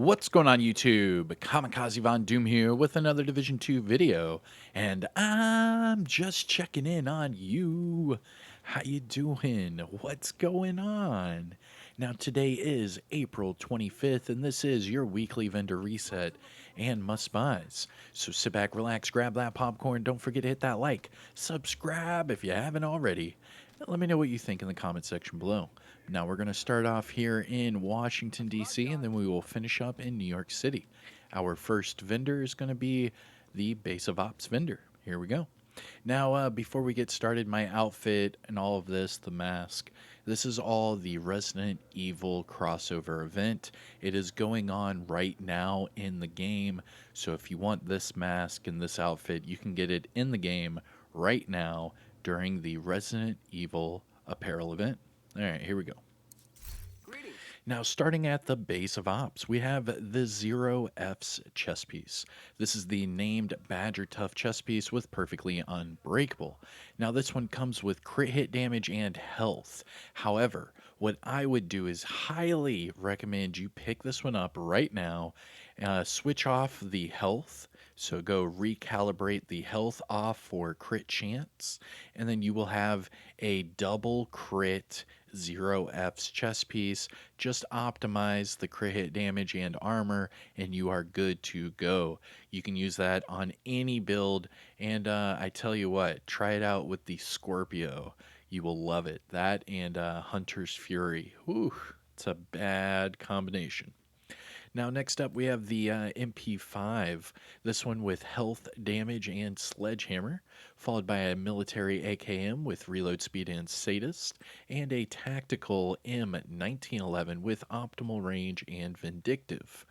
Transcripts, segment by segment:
What's going on YouTube? Kamikazevondoom here with another Division 2 video, and I'm just checking in on you. How you doing? What's going on? Now today is April 25th, and this is your weekly vendor reset and must-buys. So sit back, relax, grab that popcorn, don't forget to hit that like, subscribe if you haven't already. Let me know what you think in the comment section below. Now we're going to start off here in Washington, D.C., and then we will finish up in New York City. Our first vendor is going to be the Base of Ops vendor. Here we go. Now, before we get started, my outfit and all of this, the mask, this is all the Resident Evil crossover event. It is going on right now in the game, so if you want this mask and this outfit, you can get it in the game right now during the Resident Evil apparel event. All right, here we go. Now, starting at the base of ops, we have the Zero F's chess piece. This is the named Badger Tough chess piece with Perfectly Unbreakable. Now, this one comes with crit hit damage and health. However, what I would do is highly recommend you pick this one up right now, switch off the health. So go recalibrate the health off for crit chance, and then you will have a double crit Zero F's chess piece. Just optimize the crit hit damage and armor, and you are good to go. You can use that on any build, and I tell you what, try it out with the Scorpio. You will love it. That and Hunter's Fury. Whew, it's a bad combination. Now, next up, we have the MP5. This one with health, damage, and sledgehammer, followed by a military AKM with reload speed and sadist, and a tactical M1911 with optimal range and vindictive.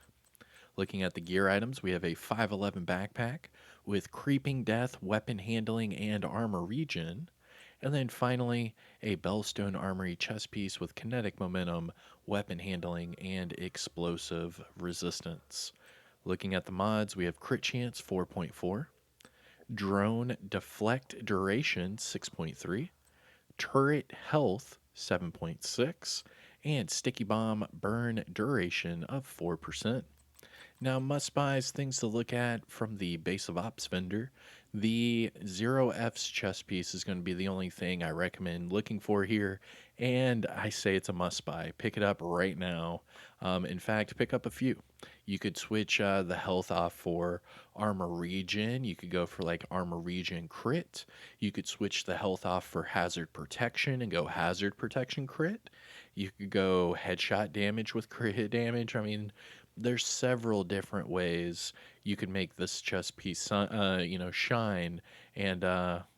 Looking at the gear items, we have a 511 backpack with creeping death, weapon handling, and armor regen. And then finally, a Bellstone Armory chest piece with kinetic momentum, weapon handling, and explosive resistance. Looking at the mods, we have Crit Chance 4.4, Drone Deflect Duration 6.3, Turret Health 7.6, and Sticky Bomb Burn Duration of 4%. Now, must buys, things to look at from the base of ops vendor. The Zero F's chess piece is going to be the only thing I recommend looking for here, and I say it's a must buy. Pick it up right now. In fact, pick up a few. You could switch the health off for armor regen. You could go for like armor regen crit. You could switch the health off for hazard protection and go hazard protection crit. You could go headshot damage with crit hit damage. I mean, there's several different ways you could make this chess piece, shine and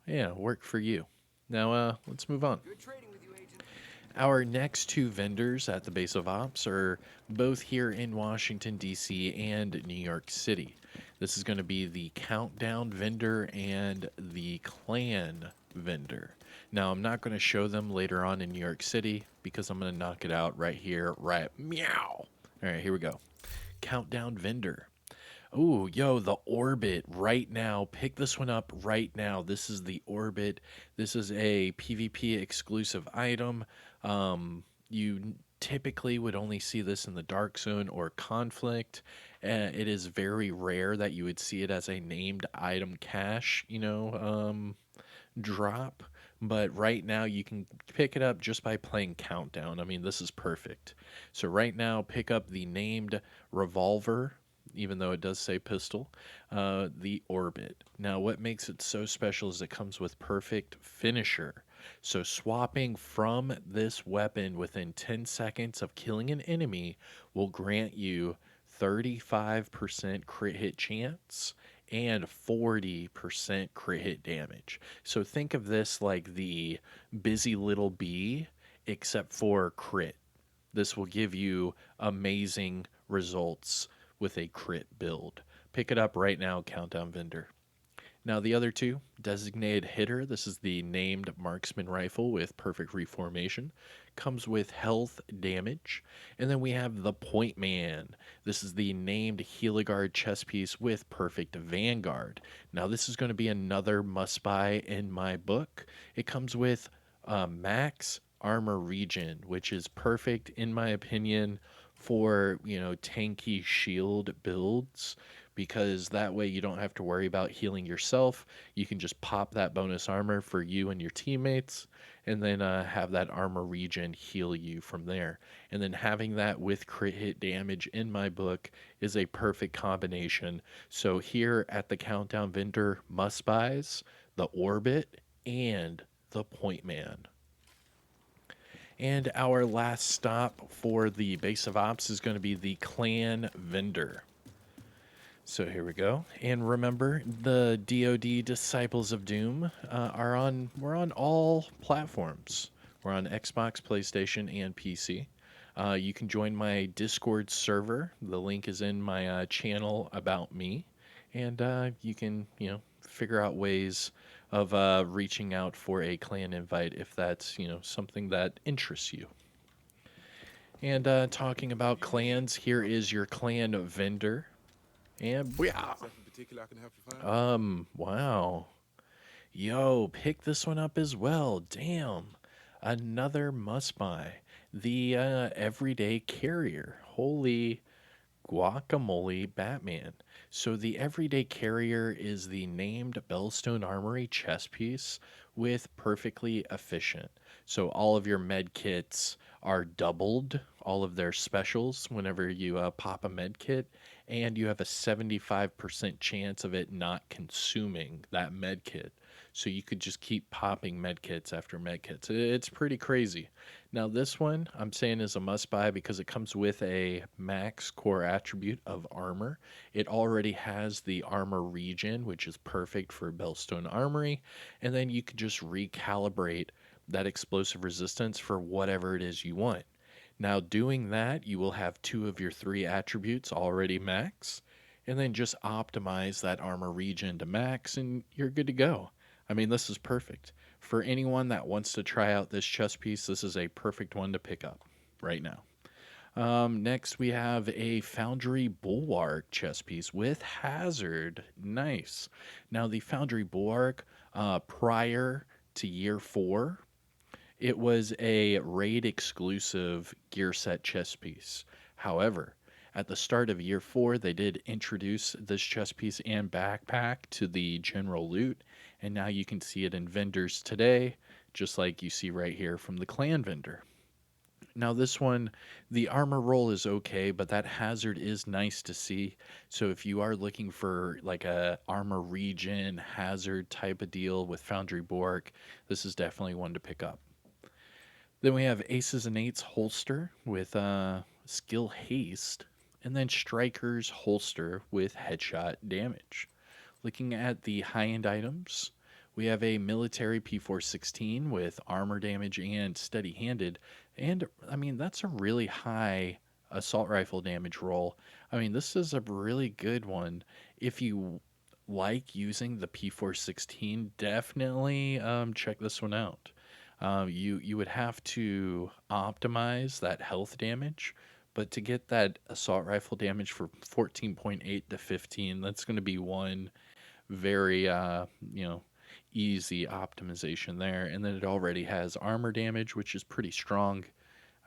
yeah, work for you. Now, let's move on. Our next two vendors at the base of ops are both here in Washington, D.C. and New York City. This is going to be the Countdown vendor and the Clan vendor. Now, I'm not going to show them later on in New York City because I'm going to knock it out right here, right meow. All right, here we go. Countdown vendor. Oh, yo, the Orbit right now. Pick this one up right now. This is the Orbit. This is a PvP exclusive item. You typically would only see this in the Dark Zone or Conflict. It is very rare that you would see it as a named item cache, drop. But right now you can pick it up just by playing Countdown. I mean, this is perfect. So right now, pick up the named revolver, even though it does say pistol, the Orbit. Now, what makes it so special is it comes with perfect finisher. So swapping from this weapon within 10 seconds of killing an enemy will grant you 35% crit hit chance and 40% crit hit damage. So think of this like the busy little bee, except for crit. This will give you amazing results with a crit build. Pick it up right now, Countdown Vendor. Now, the other two, Designated Hitter. This is the named marksman rifle with perfect reformation. Comes with health damage. And then we have the Point Man. This is the named Heligard chest piece with perfect Vanguard. Now, this is going to be another must buy in my book. It comes with max armor regen, which is perfect, in my opinion, for, tanky shield builds, because that way you don't have to worry about healing yourself. You can just pop that bonus armor for you and your teammates, and then have that armor regen heal you from there. And then having that with crit hit damage in my book is a perfect combination. So here at the Countdown vendor, must buys the Orbit and the Point Man. And our last stop for the base of ops is going to be the clan vendor. So here we go. And remember, the DoD Disciples of Doom we're on all platforms. We're on Xbox, PlayStation, and PC. You can join my Discord server. The link is in my channel about me. And you can, figure out ways of reaching out for a clan invite if that's, something that interests you. And talking about clans, here is your clan vendor. And yeah. Something particular I can help you find? Wow. Yo, pick this one up as well. Damn. Another must buy. The everyday carrier. Holy guacamole Batman. So the everyday carrier is the named Bellstone Armory chest piece with perfectly efficient. So all of your med kits are doubled, all of their specials whenever you pop a med kit, and you have a 75% chance of it not consuming that med kit. So you could just keep popping med kits after med kits. It's pretty crazy. Now, this one I'm saying is a must buy because it comes with a max core attribute of armor. It already has the armor regen, which is perfect for Bellstone Armory. And then you could just recalibrate that explosive resistance for whatever it is you want. Now, doing that, you will have two of your three attributes already max, and then just optimize that armor regen to max, and you're good to go. I mean, this is perfect. For anyone that wants to try out this chess piece, this is a perfect one to pick up right now. Next, we have a Foundry Bulwark chess piece with Hazard. Nice. Now, the Foundry Bulwark, prior to year 4, it was a raid exclusive gear set chess piece. However, at the start of year 4, they did introduce this chess piece and backpack to the general loot, and now you can see it in vendors today, just like you see right here from the clan vendor. Now, this one, the armor roll is okay, but that hazard is nice to see. So, if you are looking for like a armor regen hazard type of deal with Foundry Bork, this is definitely one to pick up. Then we have Aces and Eights holster with skill haste, and then Strikers holster with headshot damage. Looking at the high end items, we have a military P416 with armor damage and steady handed. And I mean, that's a really high assault rifle damage roll. I mean, this is a really good one. If you like using the P416, definitely check this one out. You would have to optimize that health damage, but to get that assault rifle damage for 14.8 to 15, that's going to be one very easy optimization there. And then it already has armor damage, which is pretty strong.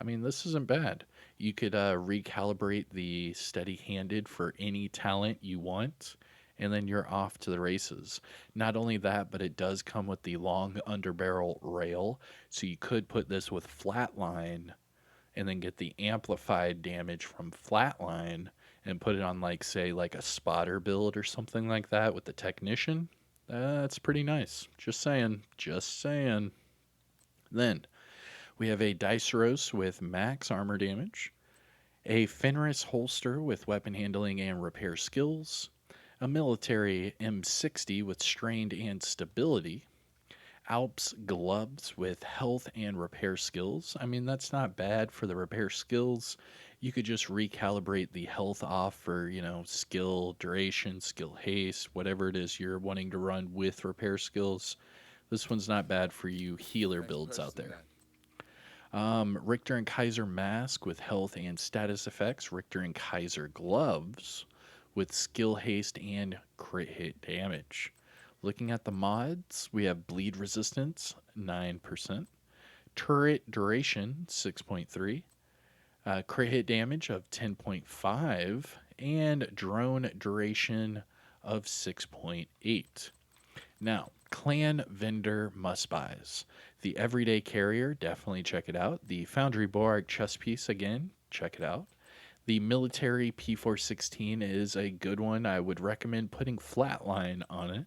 I mean, this isn't bad. You could recalibrate the steady handed for any talent you want, and then you're off to the races. Not only that, but it does come with the long underbarrel rail, so you could put this with flatline and then get the amplified damage from flatline and put it on, like, say, like a spotter build or something like that with the technician. That's pretty nice. Just saying. Just saying. Then we have a Diceros with max armor damage, a Fenris holster with weapon handling and repair skills, a military M60 with strained and stability, Alps gloves with health and repair skills. I mean, that's not bad for the repair skills. You could just recalibrate the health off for, skill duration, skill haste, whatever it is you're wanting to run with repair skills. This one's not bad for you healer Thanks for builds out purchasing there. that. Richter and Kaiser mask with health and status effects. Richter and Kaiser gloves with skill haste and crit hit damage. Looking at the mods, we have bleed resistance 9%, turret duration 6.3, Crit hit damage of 10.5, and drone duration of 6.8. Now, clan vendor must buys. The everyday carrier, definitely check it out. The Foundry Borg chess piece, again, check it out. The military P416 is a good one. I would recommend putting Flatline on it.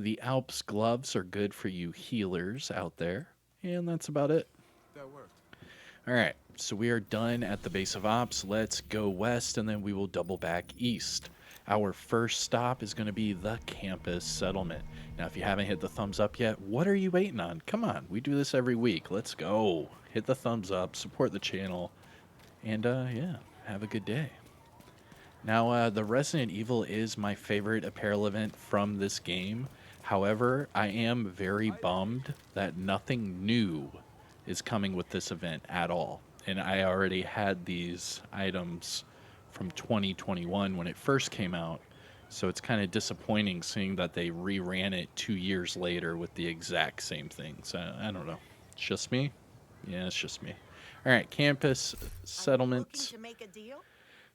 The Alps gloves are good for you healers out there. And that's about it. That worked. All right, so we are done at the base of ops. Let's go west, and then we will double back east. Our first stop is going to be the campus settlement. Now, if you haven't hit the thumbs up yet, what are you waiting on? Come on, we do this every week. Let's go. Hit the thumbs up, support the channel, and yeah, have a good day. Now, the Resident Evil is my favorite apparel event from this game. However, I am very bummed that nothing new is coming with this event at all. And I already had these items from 2021 when it first came out. So it's kind of disappointing seeing that they reran it 2 years later with the exact same things. I don't know. It's just me? Yeah, it's just me. All right, campus settlement.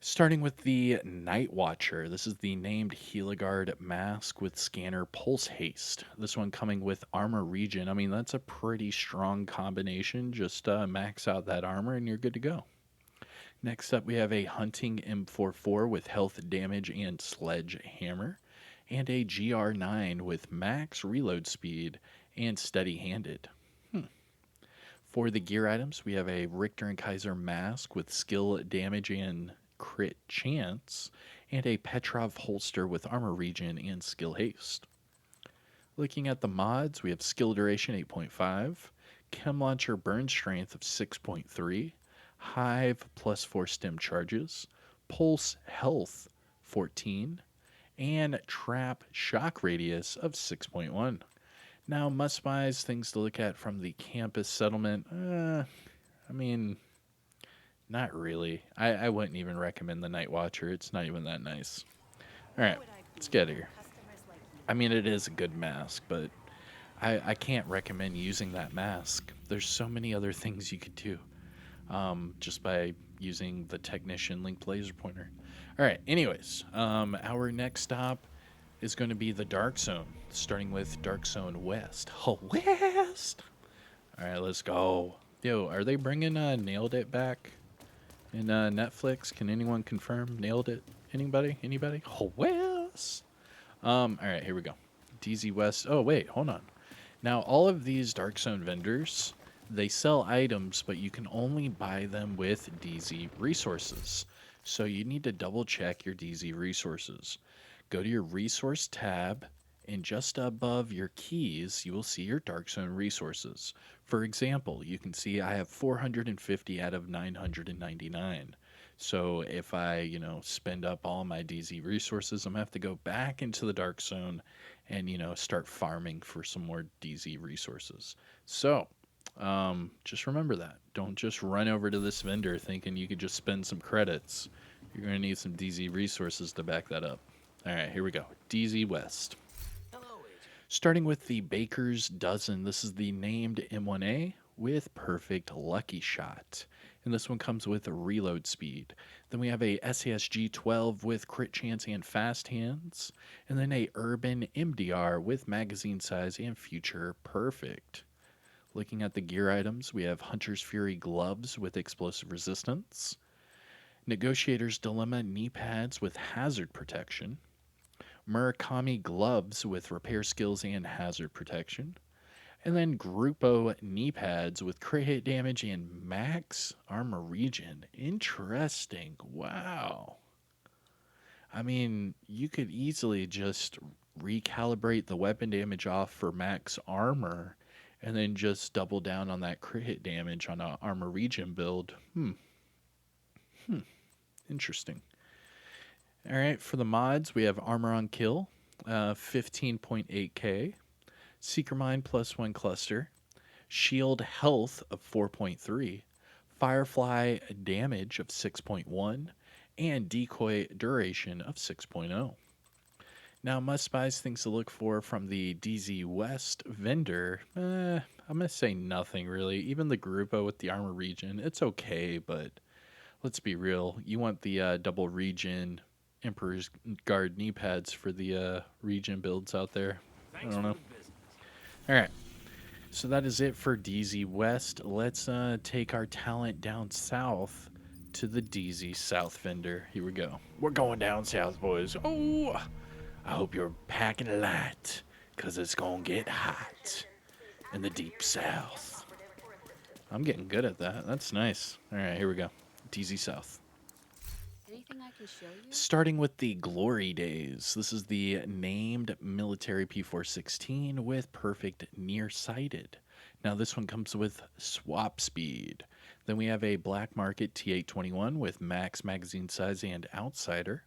Starting with the Night Watcher. This is the named Heligard mask with scanner pulse haste. This one coming with armor regen. I mean, that's a pretty strong combination. Just max out that armor and you're good to go. Next up, we have a Hunting M44 with health damage and sledgehammer, and a GR9 with max reload speed and steady handed. For the gear items, we have a Richter and Kaiser mask with skill damage and crit chance, and a Petrov holster with armor regen and skill haste. Looking at the mods, we have skill duration 8.5, chem launcher burn strength of 6.3, hive +4 stem charges, pulse health 14, and trap shock radius of 6.1. Now, must buys, things to look at from the campus settlement. I mean, not really. I wouldn't even recommend the Night Watcher. It's not even that nice. All right, let's get here. I mean, it is a good mask, but I can't recommend using that mask. There's so many other things you could do just by using the Technician linked laser pointer. All right, anyways, our next stop is going to be the Dark Zone, starting with Dark Zone West. Oh, West! All right, let's go. Yo, are they bringing Nailed It back in Netflix? Can anyone confirm Nailed It? Anybody? Anybody? Oh, West! All right, here we go. DZ West. Oh, wait, hold on. Now, all of these Dark Zone vendors, they sell items, but you can only buy them with DZ resources. So you need to double check your DZ resources. Go to your resource tab, and just above your keys, you will see your Dark Zone resources. For example, you can see I have 450 out of 999. So if I, spend up all my DZ resources, I'm going to have to go back into the Dark Zone and, start farming for some more DZ resources. So just remember that. Don't just run over to this vendor thinking you could just spend some credits. You're going to need some DZ resources to back that up. All right, here we go. DZ West. Starting with the Baker's Dozen. This is the named M1A with perfect lucky shot. And this one comes with a reload speed. Then we have a SASG 12 with crit chance and fast hands. And then a Urban MDR with magazine size and future perfect. Looking at the gear items, we have Hunter's Fury gloves with explosive resistance. Negotiator's Dilemma knee pads with hazard protection. Murakami gloves with repair skills and hazard protection. And then Grupo knee pads with crit hit damage and max armor regen. Interesting. Wow. I mean, you could easily just recalibrate the weapon damage off for max armor and then just double down on that crit hit damage on an armor regen build. Interesting. All right, for the mods, we have Armor on Kill, 15.8k, Seeker Mine +1 cluster, Shield Health of 4.3, Firefly damage of 6.1, and Decoy duration of 6.0. Now, must buys things to look for from the DZ West vendor. I'm gonna say nothing really. Even the Grupo with the armor regen, it's okay, but let's be real. You want the double regen Emperor's Guard knee pads for the regen builds out there. I don't know. All right. So that is it for DZ West. Let's take our talent down south to the DZ South vendor. Here we go. We're going down south, boys. Oh, I hope you're packing a light, because it's going to get hot in the deep south. I'm getting good at that. That's nice. All right, here we go. DZ South. Anything I can show you? Starting with the Glory Days. This is the named military P416 with perfect nearsighted. Now, this one comes with swap speed. Then we have a Black Market T821 with max magazine size and outsider,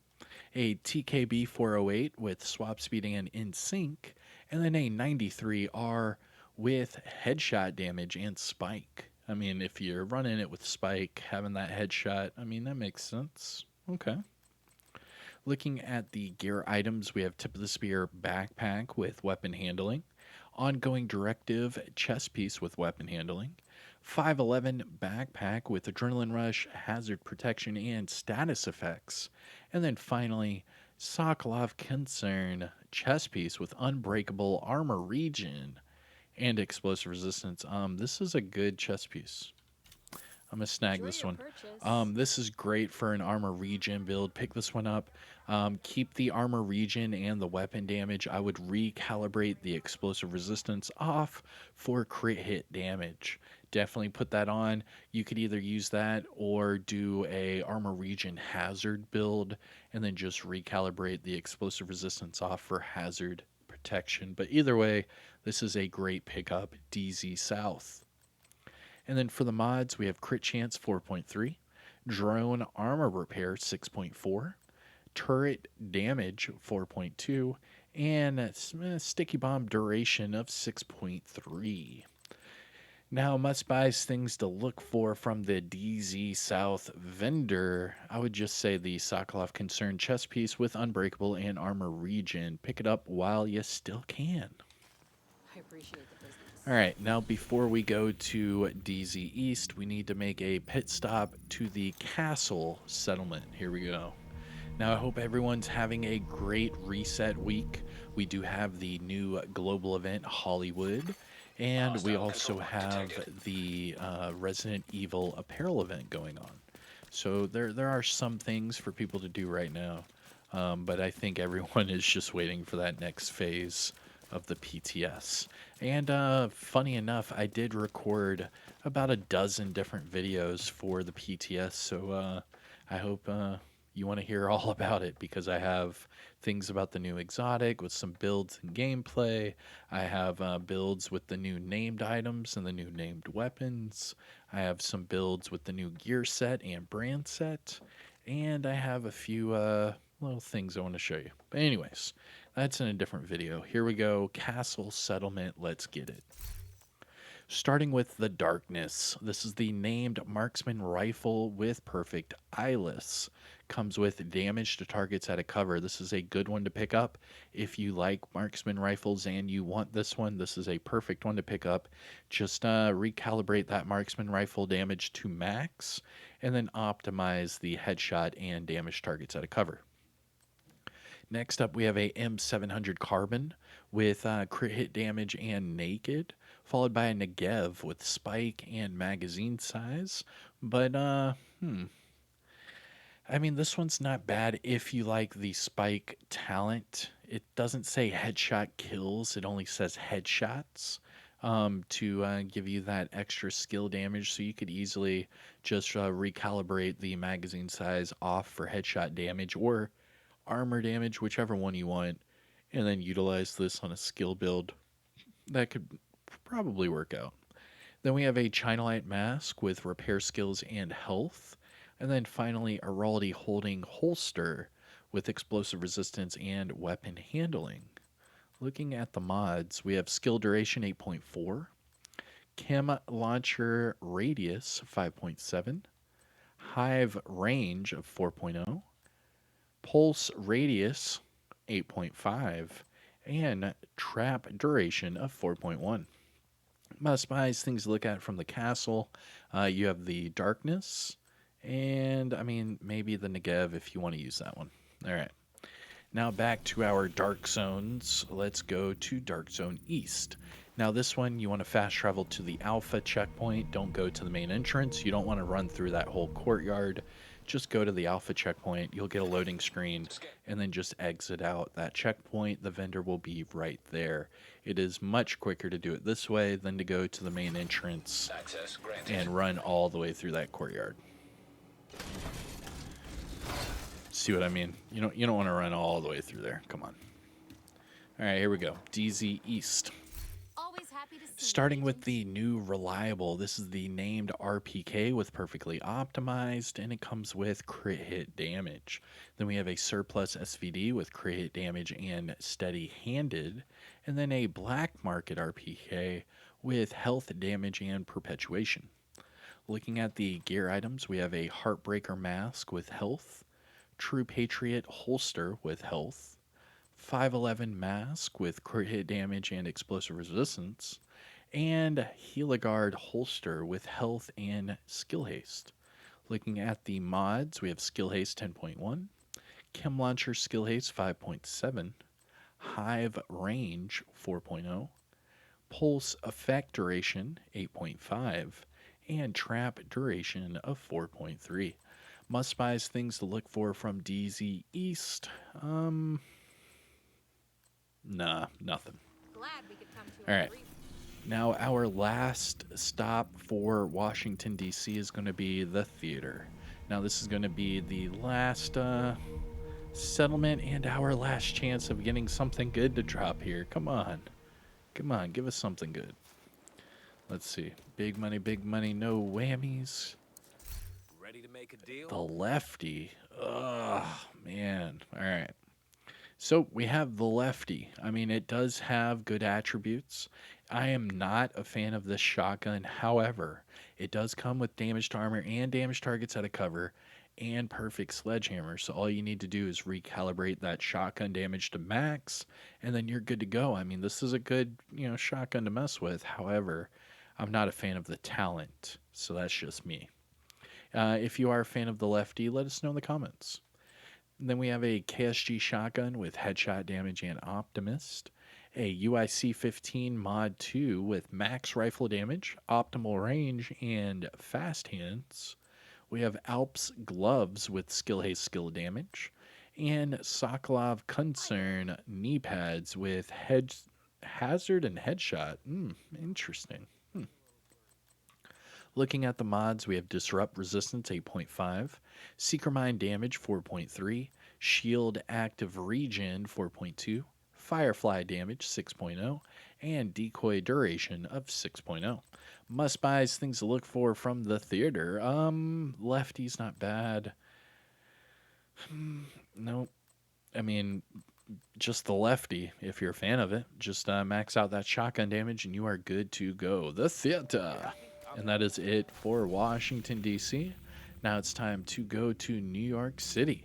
a TKB 408 with swap speed and in sync, and then a 93R with headshot damage and spike. I mean, if you're running it with spike, having that headshot, I mean, that makes sense. Okay. Looking at the gear items, we have Tip of the Spear backpack with weapon handling, ongoing directive chest piece with weapon handling, 511 backpack with adrenaline rush, hazard protection, and status effects, and then finally Sokolov concern chest piece with unbreakable armor regen and explosive resistance. This is a good chest piece. I'm gonna snag Enjoy this your one. purchase. This is great for an armor regen build. Pick this one up. Keep the armor regen and the weapon damage. I would recalibrate the explosive resistance off for crit hit damage. Definitely put that on. You could either use that or do a armor regen hazard build and then just recalibrate the explosive resistance off for hazard protection. But either way, this is a great pickup. DZ South. And then for the mods, we have Crit Chance 4.3, Drone Armor Repair 6.4, Turret Damage 4.2, and Sticky Bomb Duration of 6.3. Now, must buys things to look for from the DZ South vendor. I would just say the Sokolov Concern chest piece with Unbreakable and Armor Regen. Pick it up while you still can. I appreciate the business. All right, now before we go to DZ East, we need to make a pit stop to the castle settlement. Here we go. Now, I hope everyone's having a great reset week. We do have the new global event, Hollywood, and we also have the Resident Evil apparel event going on. So there are some things for people to do right now, but I think everyone is just waiting for that next phase of the PTS. And funny enough, I did record about a dozen different videos for the PTS, so I hope you want to hear all about it because I have things about the new exotic with some builds and gameplay. I have builds with the new named items and the new named weapons. I have some builds with the new gear set and brand set. And I have a few little things I want to show you. But anyways, that's in a different video. Here we go. Castle settlement. Let's get it. Starting with the darkness. This is the named marksman rifle with perfect eyeless. Comes with damage to targets at a cover. This is a good one to pick up. If you like marksman rifles and you want this one, this is a perfect one to pick up. Just recalibrate that marksman rifle damage to max and then optimize the headshot and damage targets at a cover. Next up, we have a M700 Carbon with crit hit damage and naked, followed by a Negev with spike and magazine size. But, I mean, this one's not bad if you like the spike talent. It doesn't say headshot kills, it only says headshots to give you that extra skill damage. So you could easily just recalibrate the magazine size off for headshot damage or armor damage, whichever one you want, and then utilize this on a skill build. That could probably work out. Then we have a Chinalite mask with repair skills and health. And then finally, a Raldi holding holster with explosive resistance and weapon handling. Looking at the mods, we have skill duration 8.4, chem launcher radius 5.7, hive range of 4.0, pulse radius 8.5, and trap duration of 4.1. Must buys things to look at from the castle. You have the darkness, and I mean maybe the Negev if you want to use that one. All right. Now back to our dark zones. Let's go to Dark Zone East. Now this one you want to fast travel to the Alpha checkpoint. Don't go to the main entrance. You don't want to run through that whole courtyard. Just go to the Alpha checkpoint. You'll get a loading screen and then just exit out that checkpoint. The vendor will be right there. It is much quicker to do it this way than to go to the main entrance and run all the way through that courtyard. See what I mean? You don't want to run all the way through there. Come on. All right, here we go. DZ East. Always happy to see Starting you, with Agent. the new Reliable. This is the named RPK with perfectly optimized, and it comes with crit hit damage. Then we have a Surplus SVD with crit hit damage and steady handed, and then a Black Market RPK with health damage and perpetuation. Looking at the gear items, we have a Heartbreaker Mask with health, True Patriot holster with health, 511 mask with crit hit damage and explosive resistance, and Heligard holster with health and skill haste. Looking at the mods, we have skill haste 10.1, Chem Launcher skill haste 5.7, Hive range 4.0, Pulse effect duration 8.5, and Trap duration of 4.3. Must buys things to look for from DZ East. Nah, nothing. Glad we could come to All an right. agreement. Now, our last stop for Washington, D.C. is going to be the theater. Now, this is going to be the last settlement and our last chance of getting something good to drop here. Come on. Come on, give us something good. Let's see. Big money, no whammies. Ready to make a deal? The lefty. Ugh, man. All right. So we have the lefty. I mean, it does have good attributes. I am not a fan of this shotgun. However, it does come with damaged armor and damaged targets out of cover and perfect sledgehammer. So all you need to do is recalibrate that shotgun damage to max, and then you're good to go. I mean, this is a good, shotgun to mess with. However, I'm not a fan of the talent. So that's just me. If you are a fan of the lefty, let us know in the comments. And then we have a KSG shotgun with headshot damage and optimist, a UIC 15 mod 2 with max rifle damage, optimal range, and fast hands. We have Alps gloves with skill haste skill damage, and Sokolov concern knee pads with hazard and headshot. Interesting. Looking at the mods, we have Disrupt Resistance 8.5, Seeker Mine Damage 4.3, Shield Active Regen 4.2, Firefly Damage 6.0, and Decoy Duration of 6.0. Must buys things to look for from the theater. Lefty's not bad. Nope. I mean, just the lefty, if you're a fan of it. Just max out that shotgun damage and you are good to go. The theater. And that is it for Washington, D.C. Now it's time to go to New York City.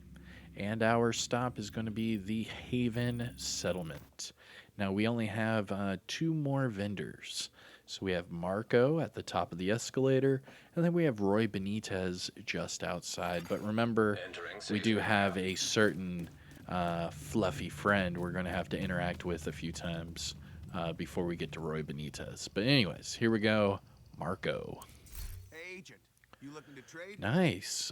And our stop is going to be the Haven Settlement. Now we only have 2 more vendors. So we have Marco at the top of the escalator, and then we have Roy Benitez just outside. But remember, we do have a certain fluffy friend we're going to have to interact with a few times before we get to Roy Benitez. But anyways, here we go. Marco. Hey, Agent, you looking to trade? Nice.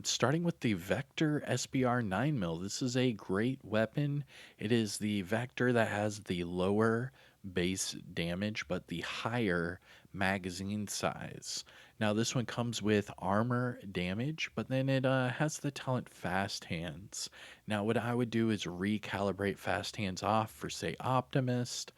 Starting with the Vector SBR 9mm. This is a great weapon. It is the Vector that has the lower base damage, but the higher magazine size. Now, this one comes with armor damage, but then it has the talent Fast Hands. Now, what I would do is recalibrate Fast Hands off for, say, Optimist,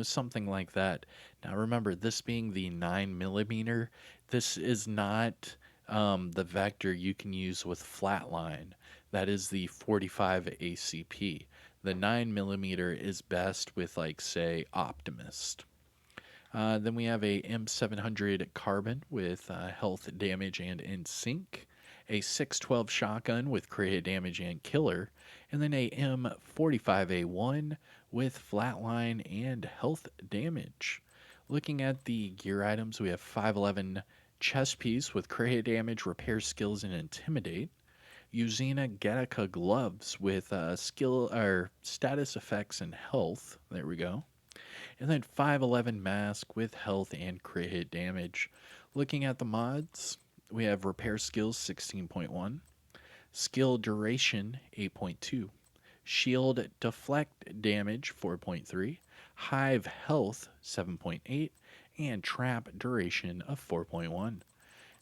something like that. Now, remember, this being the 9mm, this is not the Vector you can use with Flatline. That is the 45 ACP. The 9mm is best with, like, say, Optimist. Then we have a M700 Carbon with health damage and in sync, a 612 shotgun with crit damage and killer, and then a M45A1 with flatline and health damage. Looking at the gear items, we have 511 chest piece with crit damage, repair skills, and intimidate. Yuzina Gattaca gloves with skill or status effects and health. There we go. And then 511 mask with health and crit hit damage. Looking at the mods, we have repair skills 16.1, skill duration 8.2, shield deflect damage 4.3, hive health 7.8, and trap duration of 4.1.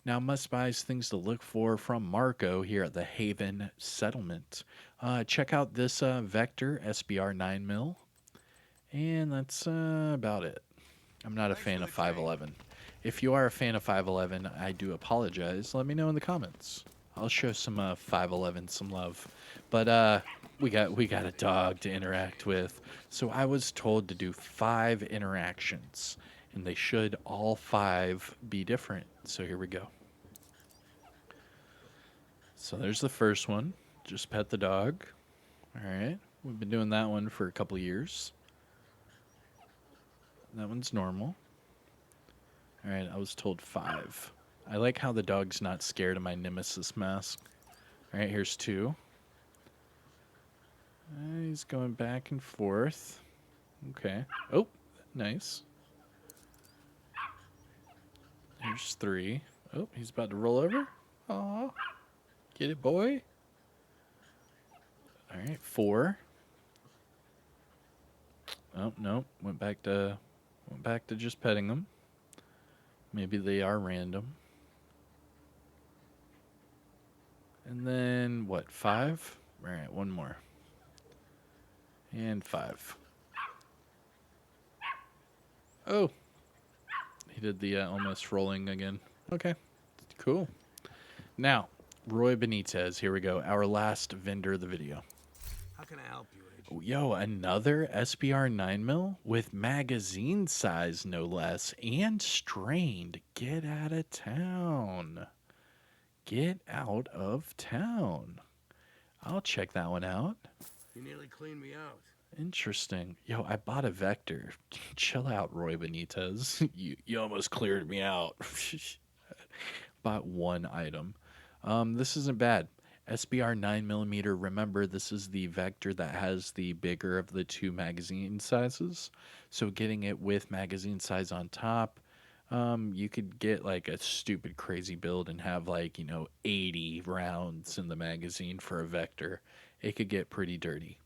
Now, must buys things to look for from Marco here at the Haven Settlement. Check out this Vector SBR 9 mil, and that's about it. I'm not a Thanks fan for of the trade. 511. If you are a fan of 511, I do apologize. Let me know in the comments. I'll show some 511 some love. But we got a dog to interact with. So I was told to do 5 interactions, and they should all 5 be different. So here we go. So there's the first one. Just pet the dog. All right. We've been doing that one for a couple years. That one's normal. All right, I was told 5. I like how the dog's not scared of my Nemesis mask. All right, here's 2. He's going back and forth. Okay. Oh, nice. Here's 3. Oh, he's about to roll over. Aw. Get it, boy. All right, 4. Oh, no. Went back to just petting them. Maybe they are random. And then, what, 5? All right, one more. And 5. Oh. He did the almost rolling again. Okay, cool. Now, Roy Benitez. Here we go. Our last vendor of the video. How can I help you, Agent? Yo, another SBR 9 mil with magazine size, no less, and strained. Get out of town. Get out of town. I'll check that one out. You nearly cleaned me out. Interesting. Yo, I bought a Vector. Chill out, Roy Benitez. You almost cleared me out. Bought one item. This isn't bad. SBR 9mm. Remember, this is the Vector that has the bigger of the 2 magazine sizes. So getting it with magazine size on top, you could get like a stupid crazy build and have 80 rounds in the magazine for a Vector. It could get pretty dirty.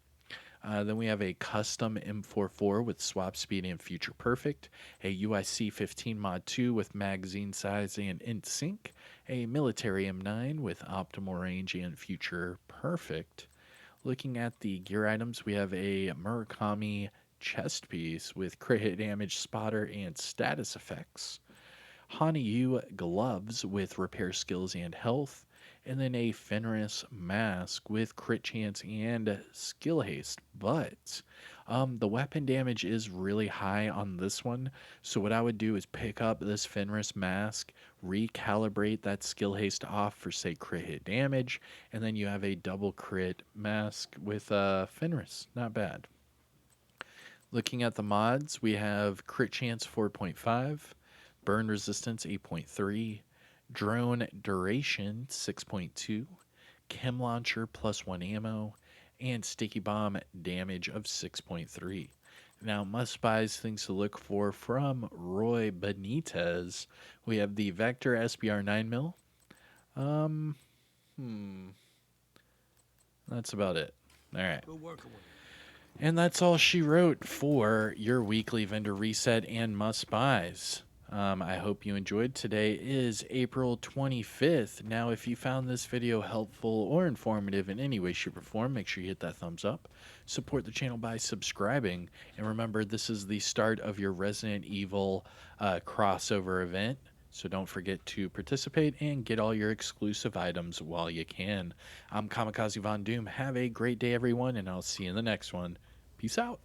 Then we have a custom M44 with swap speed and future perfect, a UIC 15 mod 2 with magazine size and in sync, a military M9 with optimal range and future perfect. Looking at the gear items, we have a Murakami chest piece with crit hit damage, spotter, and status effects. Hanayu gloves with repair skills and health, and then a Fenris mask with crit chance and skill haste. But the weapon damage is really high on this one, so what I would do is pick up this Fenris mask, recalibrate that skill haste off for, say, crit hit damage, and then you have a double crit mask with Fenris. Not bad. Looking at the mods, we have crit chance 4.5, burn resistance 8.3, drone duration 6.2, chem launcher +1 ammo, and sticky bomb damage of 6.3. Now, must buys things to look for from Roy Benitez. We have the Vector SBR 9 mil. That's about it. All right. Good working with you. And that's all she wrote for your weekly vendor reset and must buys. I hope you enjoyed. Today is April 25th. Now, if you found this video helpful or informative in any way, shape, or form, make sure you hit that thumbs up. Support the channel by subscribing. And remember, this is the start of your Resident Evil crossover event. So don't forget to participate and get all your exclusive items while you can. I'm Kamikazevondoom. Have a great day, everyone, and I'll see you in the next one. Peace out.